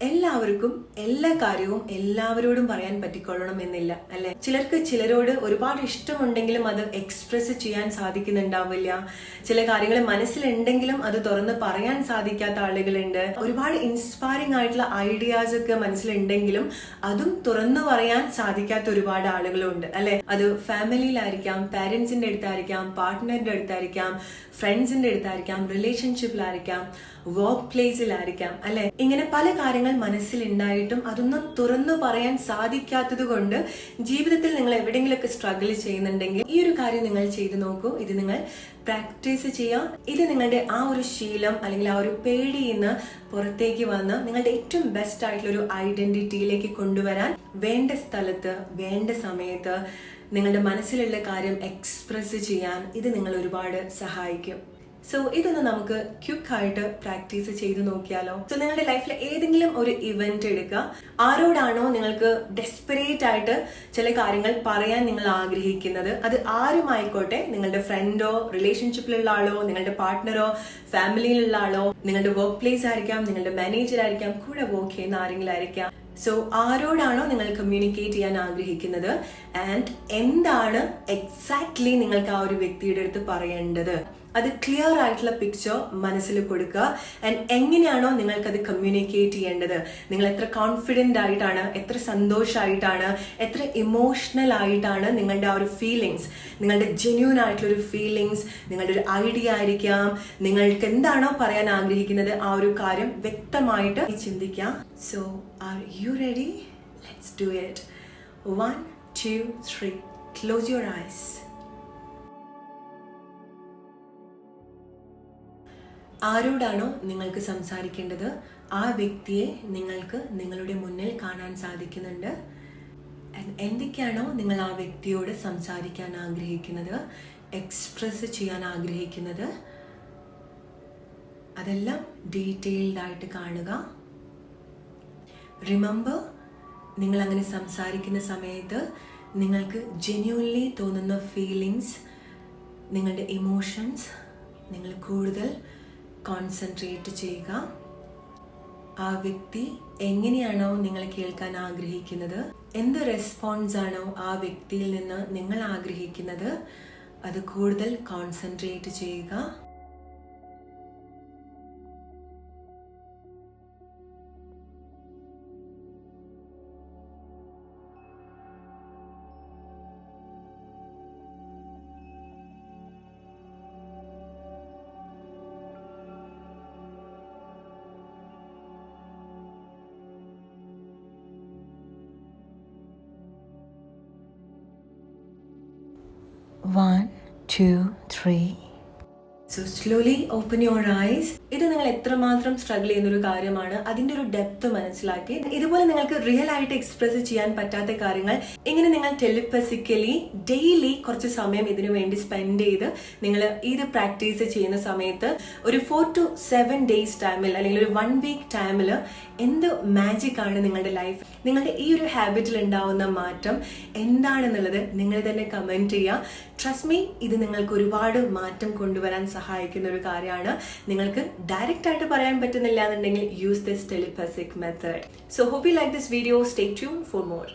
എല്ലാവർക്കും എല്ലാ കാര്യവും എല്ലാവരോടും പറയാൻ പറ്റിക്കൊള്ളണം എന്നില്ല അല്ലെ. ചിലർക്ക് ചിലരോട് ഒരുപാട് ഇഷ്ടമുണ്ടെങ്കിലും അത് എക്സ്പ്രസ് ചെയ്യാൻ സാധിക്കുന്നുണ്ടാവില്ല. ചില കാര്യങ്ങൾ മനസ്സിലുണ്ടെങ്കിലും അത് തുറന്ന് പറയാൻ സാധിക്കാത്ത ആളുകളുണ്ട്. ഒരുപാട് ഇൻസ്പയറിംഗ് ആയിട്ടുള്ള ഐഡിയാസ് ഒക്കെ മനസ്സിലുണ്ടെങ്കിലും അതും തുറന്നു പറയാൻ സാധിക്കാത്ത ഒരുപാട് ആളുകളുണ്ട് അല്ലെ. അത് ഫാമിലിയിലായിരിക്കാം, പാരന്റ്സിന്റെ അടുത്തായിരിക്കാം, പാർട്ട്ണറിന്റെ അടുത്തായിരിക്കാം, ഫ്രണ്ട്സിന്റെ അടുത്തായിരിക്കാം, റിലേഷൻഷിപ്പിലായിരിക്കാം, വർക്ക് പ്ലേസിലായിരിക്കാം അല്ലെ. ഇങ്ങനെ പല കാര്യങ്ങൾ മനസ്സിലുണ്ടായിട്ടും അതൊന്നും തുറന്നു പറയാൻ സാധിക്കാത്തത് കൊണ്ട് ജീവിതത്തിൽ നിങ്ങൾ എവിടെയെങ്കിലുമൊക്കെ സ്ട്രഗിൾ ചെയ്യുന്നുണ്ടെങ്കിൽ ഈ ഒരു കാര്യം നിങ്ങൾ ചെയ്തു നോക്കൂ. ഇത് നിങ്ങൾ പ്രാക്ടീസ് ചെയ്യാം. ഇത് നിങ്ങളുടെ ആ ഒരു ശീലം അല്ലെങ്കിൽ ആ ഒരു പേടിയിൽ നിന്ന് പുറത്തേക്ക് വന്ന് നിങ്ങളുടെ ഏറ്റവും ബെസ്റ്റ് ആയിട്ടുള്ള ഒരു ഐഡന്റിറ്റിയിലേക്ക് കൊണ്ടുവരാൻ വേണ്ട സ്ഥലത്ത് വേണ്ട സമയത്ത് നിങ്ങളുടെ മനസ്സിലുള്ള കാര്യം എക്സ്പ്രസ് ചെയ്യാൻ ഇത് നിങ്ങൾ ഒരുപാട് സഹായിക്കും. സോ ഇതൊന്ന് നമുക്ക് ക്വിക്കായിട്ട് പ്രാക്ടീസ് ചെയ്ത് നോക്കിയാലോ. സോ നിങ്ങളുടെ ലൈഫിൽ ഏതെങ്കിലും ഒരു ഇവന്റ് എടുക്കുക. ആരോടാണോ നിങ്ങൾക്ക് ഡെസ്പെറേറ്റ് ആയിട്ട് ചില കാര്യങ്ങൾ പറയാൻ നിങ്ങൾ ആഗ്രഹിക്കുന്നത്, അത് ആരുമായിക്കോട്ടെ, നിങ്ങളുടെ ഫ്രണ്ടോ, റിലേഷൻഷിപ്പിലുള്ള ആളോ, നിങ്ങളുടെ പാർട്ട്ണറോ, ഫാമിലിയിലുള്ള ആളോ, നിങ്ങളുടെ വർക്ക് പ്ലേസ് ആയിരിക്കാം, നിങ്ങളുടെ മാനേജർ ആയിരിക്കാം, കൂടെ വർക്ക് ചെയ്യുന്ന ആരെങ്കിലും ആയിരിക്കാം. സോ ആരോടാണോ നിങ്ങൾ കമ്മ്യൂണിക്കേറ്റ് ചെയ്യാൻ ആഗ്രഹിക്കുന്നത് ആൻഡ് എന്താണ് എക്സാക്ട്ലി നിങ്ങൾക്ക് ആ ഒരു വ്യക്തിയുടെ അടുത്ത് പറയേണ്ടത്, അത് ക്ലിയർ ആയിട്ടുള്ള പിക്ചർ മനസ്സിൽ കൊടുക്കുക. ആൻഡ് എങ്ങനെയാണോ നിങ്ങൾക്കത് കമ്മ്യൂണിക്കേറ്റ് ചെയ്യേണ്ടത്, നിങ്ങൾ എത്ര കോൺഫിഡന്റ് ആയിട്ടാണ്, എത്ര സന്തോഷമായിട്ടാണ്, എത്ര ഇമോഷണൽ ആയിട്ടാണ് നിങ്ങളുടെ ആ ഒരു ഫീലിങ്സ്, നിങ്ങളുടെ ജെന്യൂൻ ആയിട്ടുള്ള ഒരു ഫീലിങ്സ്, നിങ്ങളുടെ ഒരു ഐഡിയ ആയിരിക്കാം, നിങ്ങൾക്ക് എന്താണോ പറയാൻ ആഗ്രഹിക്കുന്നത് ആ ഒരു കാര്യം വ്യക്തമായിട്ട് ചിന്തിക്കാം. So are you ready? Let's do it. 1 2 3. Close your eyes. ആരോടാണോ നിങ്ങൾക്ക് സംസാരിക്കേണ്ടത് ആ വ്യക്തിയെ നിങ്ങൾക്ക് നിങ്ങളുടെ മുന്നിൽ കാണാൻ സാധിക്കുന്നുണ്ട്. എന്തൊക്കെയാണോ നിങ്ങൾ ആ വ്യക്തിയോട് സംസാരിക്കാൻ ആഗ്രഹിക്കുന്നത്, എക്സ്പ്രസ് ചെയ്യാൻ ആഗ്രഹിക്കുന്നത്, അതെല്ലാം ഡീറ്റെയിൽഡ് ആയിട്ട് കാണുക. റിമെമ്പർ, നിങ്ങൾ അങ്ങനെ സംസാരിക്കുന്ന സമയത്ത് നിങ്ങൾക്ക് ജെന്യൂൻലി തോന്നുന്ന ഫീലിങ്സ്, നിങ്ങളുടെ ഇമോഷൻസ് നിങ്ങൾ കൂടുതൽ കോൺസെൻട്രേറ്റ് ചെയ്യുക. ആ വ്യക്തി എങ്ങനെയാണോ നിങ്ങൾ കേൾക്കാൻ ആഗ്രഹിക്കുന്നത്, എന്ത് റെസ്പോൺസ് ആണോ ആ വ്യക്തിയിൽ നിന്ന് നിങ്ങൾ ആഗ്രഹിക്കുന്നത്, അത് കൂടുതൽ കോൺസെൻട്രേറ്റ് ചെയ്യുക. One, 2, 3. So slowly open your eyes. ഇത് നിങ്ങൾ എത്രമാത്രം സ്ട്രഗിൾ ചെയ്യുന്ന ഒരു കാര്യമാണ്, അതിന്റെ ഒരു ഡെപ്ത് മനസ്സിലാക്കി ഇതുപോലെ നിങ്ങൾക്ക് റിയൽ ആയിട്ട് എക്സ്പ്രസ് ചെയ്യാൻ പറ്റാത്ത കാര്യങ്ങൾ ഇങ്ങനെ നിങ്ങൾ ടെലിപ്പസിക്കലി ഡെയിലി കുറച്ച് സമയം ഇതിനു വേണ്ടി സ്പെൻഡ് ചെയ്ത് നിങ്ങൾ ഇത് പ്രാക്ടീസ് ചെയ്യുന്ന സമയത്ത് ഒരു 4 to 7 days ടൈമിൽ അല്ലെങ്കിൽ ഒരു 1 week ടൈമിൽ എന്ത് മാജിക് ആണ് നിങ്ങളുടെ ലൈഫ്, നിങ്ങളുടെ ഈ ഒരു ഹാബിറ്റിൽ ഉണ്ടാവുന്ന മാറ്റം എന്താണെന്നുള്ളത് നിങ്ങൾ തന്നെ കമന്റ് ചെയ്യുക. ട്രസ്റ്റ് മീ, ഇത് നിങ്ങൾക്ക് ഒരുപാട് മാറ്റം കൊണ്ടുവരാൻ സഹായിക്കുന്ന ഒരു കാര്യമാണ്. നിങ്ങൾക്ക് ഡയറക്റ്റ് ആയിട്ട് പറയാൻ പറ്റുന്നില്ല എന്നുണ്ടെങ്കിൽ use this telepathic method. So hope you like this video. Stay tune for more.